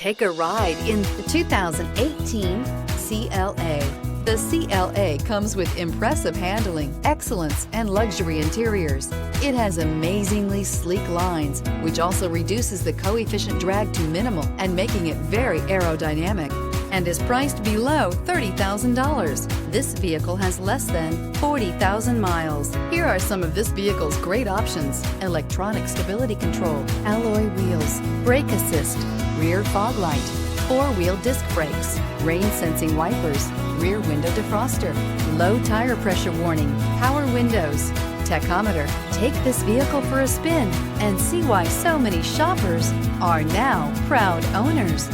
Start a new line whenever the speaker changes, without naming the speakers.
Take a ride in the 2018 CLA. The CLA comes with impressive handling, excellence, and luxury interiors. It has amazingly sleek lines, which also reduces the coefficient drag to minimal and making it very aerodynamic, and is priced below $30,000. This vehicle has less than 40,000 miles. Here are some of this vehicle's great options: electronic stability control, alloy wheels, brake assist, rear fog light, four-wheel disc brakes, rain-sensing wipers, rear window defroster, low tire pressure warning, power windows, tachometer. Take this vehicle for a spin and see why so many shoppers are now proud owners.